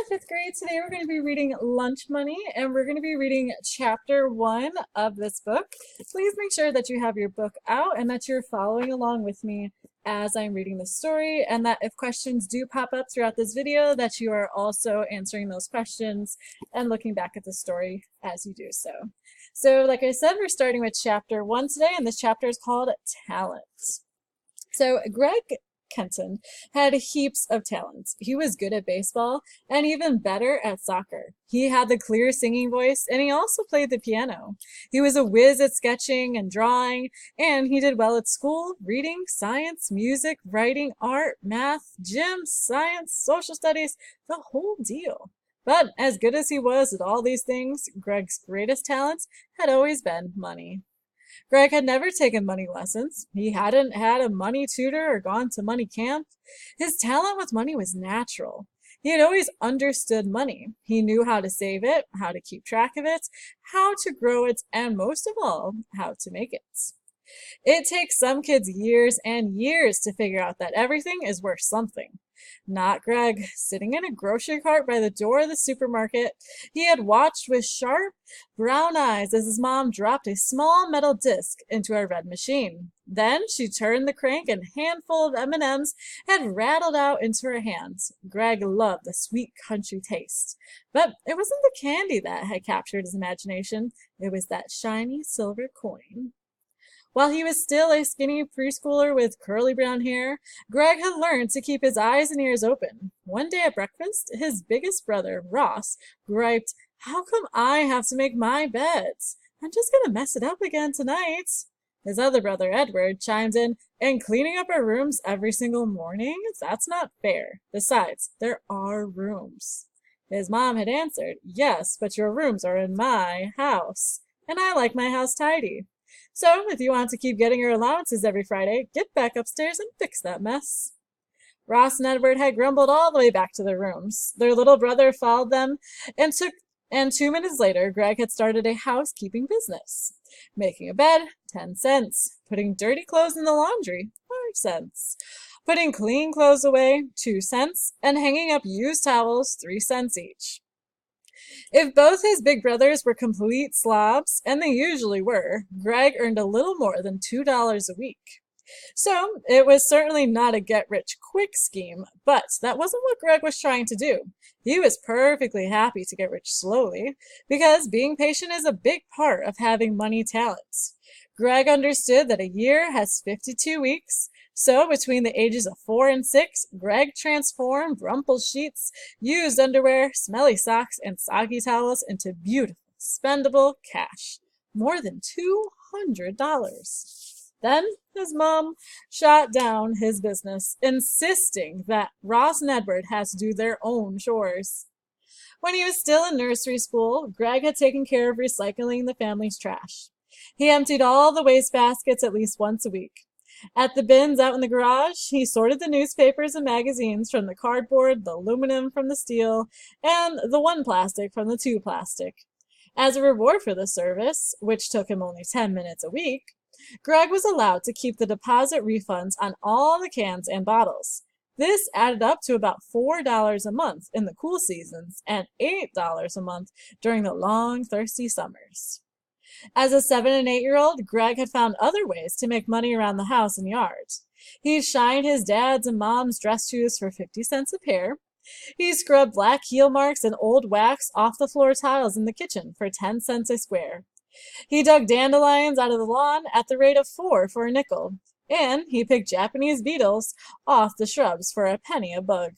fifth grade. Today we're going to be reading Lunch Money, and we're going to be reading chapter 1 of this book. Please make sure that you have your book out and that you're following along with me as I'm reading the story, and that if questions do pop up throughout this video, that you are also answering those questions and looking back at the story as you do so. So like I said, we're starting with chapter 1 today, and this chapter is called Talent. So Greg Kenton had heaps of talent. He was good at baseball and even better at soccer. He had the clear singing voice, and he also played the piano. He was a whiz at sketching and drawing, and he did well at school, reading, science, music, writing, art, math, gym, science, social studies, the whole deal. But as good as he was at all these things, Greg's greatest talent had always been money. Greg had never taken money lessons. He hadn't had a money tutor or gone to money camp. His talent with money was natural. He had always understood money. He knew how to save it, how to keep track of it, how to grow it, and most of all, how to make it. It takes some kids years and years to figure out that everything is worth something. Not Greg. Sitting in a grocery cart by the door of the supermarket, he had watched with sharp brown eyes as his mom dropped a small metal disc into a red machine. Then she turned the crank and a handful of M&Ms had rattled out into her hands. Greg loved the sweet country taste. But it wasn't the candy that had captured his imagination. It was that shiny silver coin. While he was still a skinny preschooler with curly brown hair, Greg had learned to keep his eyes and ears open. One day at breakfast, his biggest brother, Ross, griped, "How come I have to make my beds? I'm just going to mess it up again tonight." His other brother, Edward, chimed in, "And cleaning up our rooms every single morning? That's not fair. Besides, there are rooms." His mom had answered, "Yes, but your rooms are in my house, and I like my house tidy. So, if you want to keep getting your allowances every Friday, get back upstairs and fix that mess." Ross and Edward had grumbled all the way back to their rooms. Their little brother followed them, and 2 minutes later, Greg had started a housekeeping business. Making a bed, 10 cents. Putting dirty clothes in the laundry, 5 cents. Putting clean clothes away, 2 cents. And hanging up used towels, 3 cents each. If both his big brothers were complete slobs, and they usually were, Greg earned a little more than $2 a week. So it was certainly not a get-rich-quick scheme, but that wasn't what Greg was trying to do. He was perfectly happy to get rich slowly, because being patient is a big part of having money talents. Greg understood that a year has 52 weeks, so between the ages of 4 and 6, Greg transformed rumpled sheets, used underwear, smelly socks, and soggy towels into beautiful, spendable cash. More than $200. Then his mom shot down his business, insisting that Ross and Edward had to do their own chores. When he was still in nursery school, Greg had taken care of recycling the family's trash. He emptied all the waste baskets at least once a week. At the bins out in the garage, he sorted the newspapers and magazines from the cardboard, the aluminum from the steel, and the 1 plastic from the 2 plastic. As a reward for the service, which took him only 10 minutes a week, Greg was allowed to keep the deposit refunds on all the cans and bottles. This added up to about $4 a month in the cool seasons and $8 a month during the long, thirsty summers. As a 7- and 8-year-old, Greg had found other ways to make money around the house and yard. He shined his dad's and mom's dress shoes for 50 cents a pair. He scrubbed black heel marks and old wax off the floor tiles in the kitchen for 10 cents a square. He dug dandelions out of the lawn at the rate of 4 for a nickel. And he picked Japanese beetles off the shrubs for a penny a bug.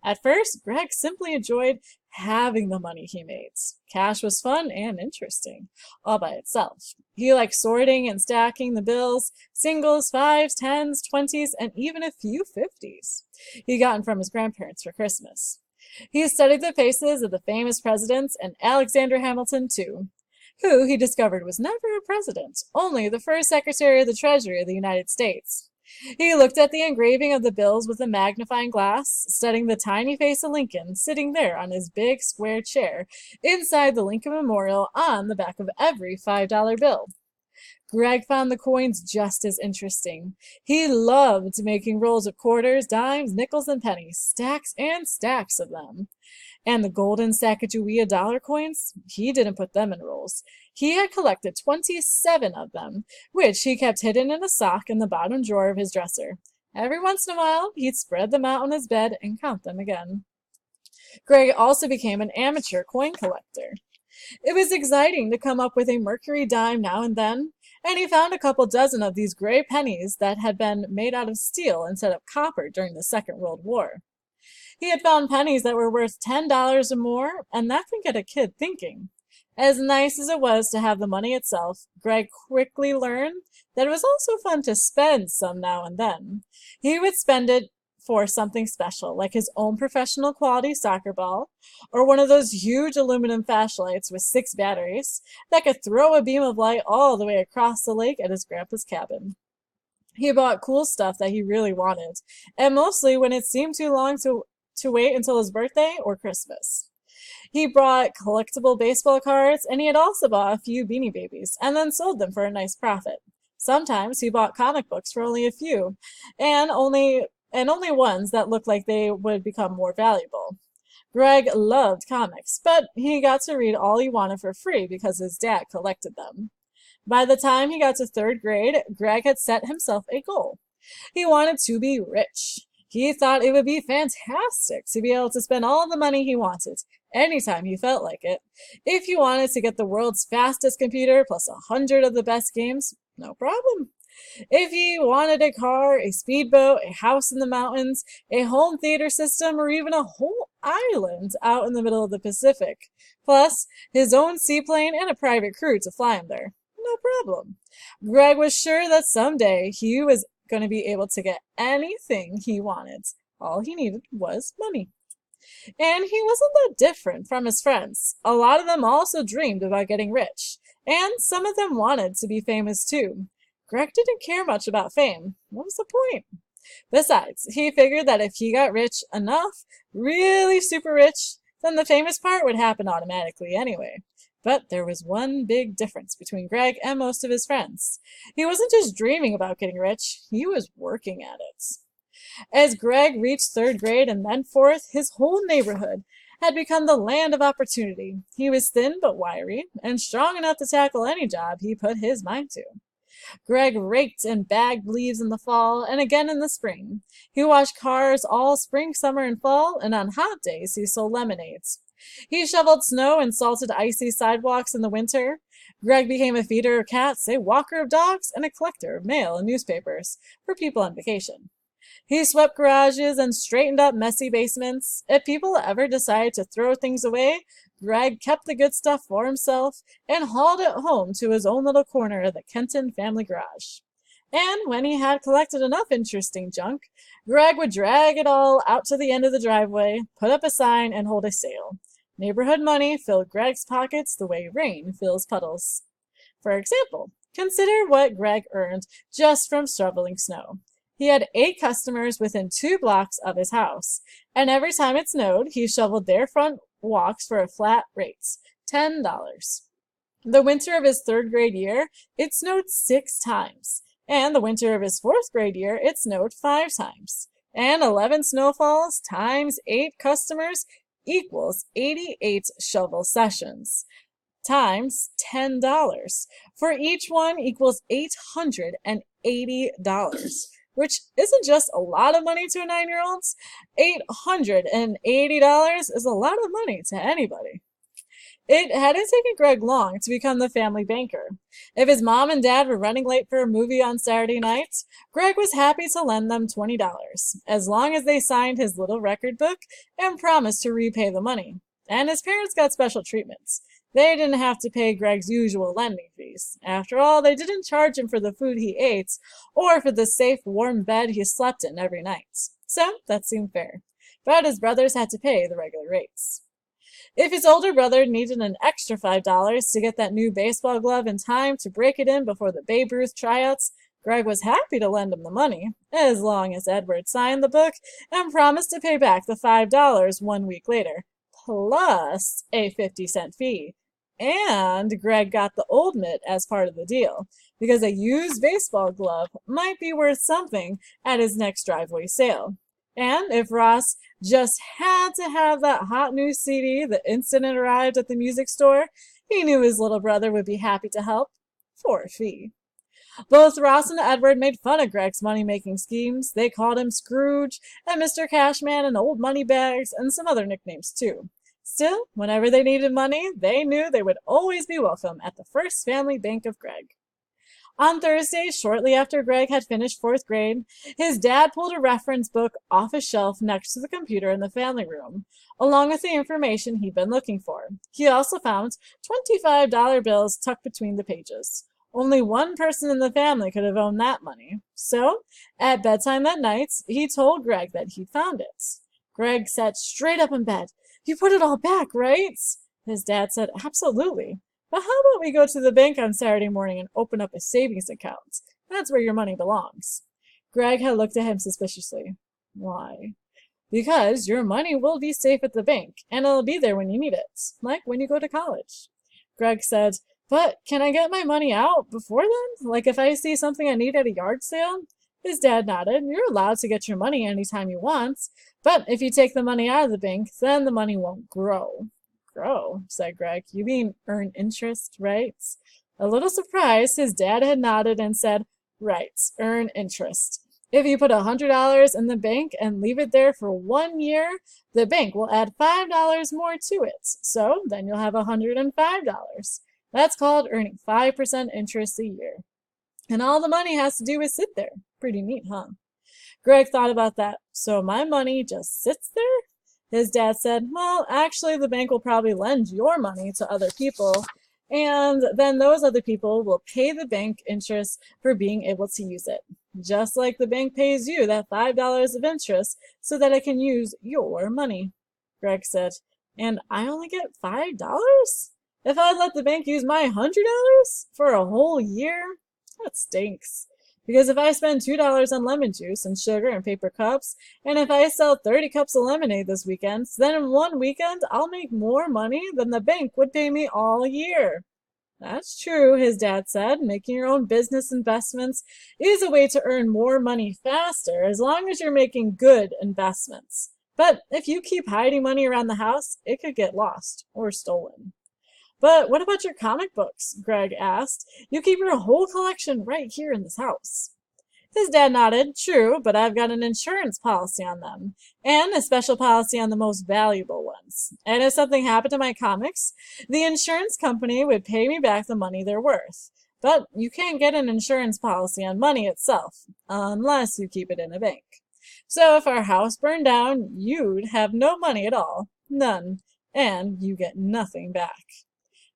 At first, Greg simply enjoyed having the money he made. Cash was fun and interesting, all by itself. He liked sorting and stacking the bills, singles, 5s, 10s, 20s, and even a few 50s he gotten from his grandparents for Christmas. He studied the faces of the famous presidents and Alexander Hamilton, too, who he discovered was never a president, only the first Secretary of the Treasury of the United States. He looked at the engraving of the bills with a magnifying glass, studying the tiny face of Lincoln sitting there on his big square chair inside the Lincoln Memorial on the back of every $5 bill. Greg found the coins just as interesting. He loved making rolls of quarters, dimes, nickels, and pennies, stacks and stacks of them. And the golden Sacagawea dollar coins, he didn't put them in rolls. He had collected 27 of them, which he kept hidden in a sock in the bottom drawer of his dresser. Every once in a while, he'd spread them out on his bed and count them again. Greg also became an amateur coin collector. It was exciting to come up with a mercury dime now and then, and he found a couple dozen of these gray pennies that had been made out of steel instead of copper during the Second World War. He had found pennies that were worth $10 or more, and that can get a kid thinking. As nice as it was to have the money itself, Greg quickly learned that it was also fun to spend some now and then. He would spend it for something special, like his own professional quality soccer ball, or one of those huge aluminum flashlights with 6 batteries that could throw a beam of light all the way across the lake at his grandpa's cabin. He bought cool stuff that he really wanted, and mostly when it seemed too long to wait until his birthday or Christmas. He bought collectible baseball cards, and he had also bought a few Beanie Babies, and then sold them for a nice profit. Sometimes he bought comic books for only a few, and only ones that looked like they would become more valuable. Greg loved comics, but he got to read all he wanted for free because his dad collected them. By the time he got to 3rd grade, Greg had set himself a goal. He wanted to be rich. He thought it would be fantastic to be able to spend all the money he wanted, anytime he felt like it. If he wanted to get the world's fastest computer plus 100 of the best games, no problem. If he wanted a car, a speedboat, a house in the mountains, a home theater system, or even a whole island out in the middle of the Pacific, plus his own seaplane and a private crew to fly him there, no problem. Greg was sure that someday he was going to be able to get anything he wanted. All he needed was money. And he wasn't that different from his friends. A lot of them also dreamed about getting rich, and some of them wanted to be famous too. Greg didn't care much about fame. What was the point? Besides, he figured that if he got rich enough, really super rich, then the famous part would happen automatically anyway. But there was one big difference between Greg and most of his friends. He wasn't just dreaming about getting rich, he was working at it. As Greg reached 3rd grade and then 4th, his whole neighborhood had become the land of opportunity. He was thin but wiry, and strong enough to tackle any job he put his mind to. Greg raked and bagged leaves in the fall and again in the spring. He washed cars all spring, summer, and fall, and on hot days he sold lemonades. He shoveled snow and salted icy sidewalks in the winter. Greg became a feeder of cats, a walker of dogs, and a collector of mail and newspapers for people on vacation. He swept garages and straightened up messy basements. If people ever decided to throw things away, Greg kept the good stuff for himself and hauled it home to his own little corner of the Kenton family garage. And when he had collected enough interesting junk, Greg would drag it all out to the end of the driveway, put up a sign, and hold a sale. Neighborhood money filled Greg's pockets the way rain fills puddles. For example, consider what Greg earned just from shoveling snow. He had 8 customers within 2 blocks of his house, and every time it snowed, he shoveled their front walks for a flat rate, $10. The winter of his 3rd grade year, it snowed 6 times, and the winter of his 4th grade year, it snowed 5 times. And 11 snowfalls times 8 customers equals 88 shovel sessions times $10. For each one equals $880, which isn't just a lot of money to a 9-year-old. $880 is a lot of money to anybody. It hadn't taken Greg long to become the family banker. If his mom and dad were running late for a movie on Saturday night, Greg was happy to lend them $20, as long as they signed his little record book and promised to repay the money. And his parents got special treatments. They didn't have to pay Greg's usual lending fees. After all, they didn't charge him for the food he ate or for the safe, warm bed he slept in every night. So that seemed fair. But his brothers had to pay the regular rates. If his older brother needed an extra $5 to get that new baseball glove in time to break it in before the Babe Ruth tryouts, Greg was happy to lend him the money, as long as Edward signed the book and promised to pay back the $5 1 week later, plus a 50-cent fee. And Greg got the old mitt as part of the deal, because a used baseball glove might be worth something at his next driveway sale. And if Ross just had to have that hot new CD the instant it arrived at the music store, he knew his little brother would be happy to help for a fee. Both Ross and Edward made fun of Greg's money-making schemes. They called him Scrooge and Mr. Cashman and Old Moneybags and some other nicknames too. Still, whenever they needed money, they knew they would always be welcome at the First Family Bank of Greg. On Thursday, shortly after Greg had finished fourth grade, his dad pulled a reference book off a shelf next to the computer in the family room, along with the information he'd been looking for. He also found $25 bills tucked between the pages. Only one person in the family could have owned that money. So, at bedtime that night, he told Greg that he'd found it. Greg sat straight up in bed. "You put it all back, right?" His dad said, "Absolutely. But how about we go to the bank on Saturday morning and open up a savings account? That's where your money belongs." Greg had looked at him suspiciously. "Why?" "Because your money will be safe at the bank, and it'll be there when you need it, like when you go to college." Greg said, "But can I get my money out before then? Like if I see something I need at a yard sale?" His dad nodded. "You're allowed to get your money anytime you want, but if you take the money out of the bank, then the money won't grow." "Grow?" said Greg. "You mean earn interest, right?" A little surprised, his dad had nodded and said, "Right, earn interest. If you put $100 in the bank and leave it there for 1 year, the bank will add $5 more to it. So then you'll have $105. That's called earning 5% interest a year. And all the money has to do is sit there. Pretty neat, huh?" Greg thought about that. "So my money just sits there?" His dad said, "Well, actually, the bank will probably lend your money to other people, and then those other people will pay the bank interest for being able to use it. Just like the bank pays you that $5 of interest so that it can use your money." Greg said, "And I only get $5? If I let the bank use my $100 for a whole year? That stinks. Because if I spend $2 on lemon juice and sugar and paper cups, and if I sell 30 cups of lemonade this weekend, then in one weekend I'll make more money than the bank would pay me all year." "That's true," his dad said. "Making your own business investments is a way to earn more money faster as long as you're making good investments. But if you keep hiding money around the house, it could get lost or stolen." "But what about your comic books?" Greg asked. "You keep your whole collection right here in this house." His dad nodded. "True, but I've got an insurance policy on them, and a special policy on the most valuable ones. And if something happened to my comics, the insurance company would pay me back the money they're worth. But you can't get an insurance policy on money itself, unless you keep it in a bank. So if our house burned down, you'd have no money at all. None. And you get nothing back."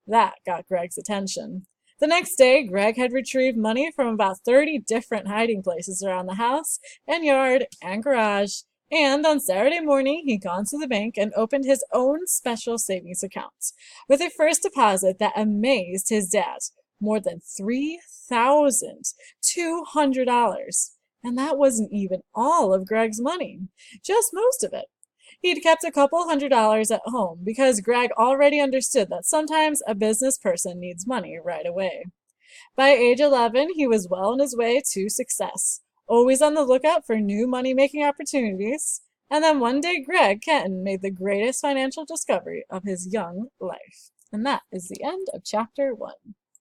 That got Greg's attention. The next day, Greg had retrieved money from about 30 different hiding places around the house and yard and garage, and on Saturday morning, he'd gone to the bank and opened his own special savings account with a first deposit that amazed his dad. More than $3,200. And that wasn't even all of Greg's money, just most of it. He'd kept a couple $100 at home because Greg already understood that sometimes a business person needs money right away. By age 11, he was well on his way to success, always on the lookout for new money-making opportunities. And then one day, Greg Kenton made the greatest financial discovery of his young life. And that is the end of chapter 1.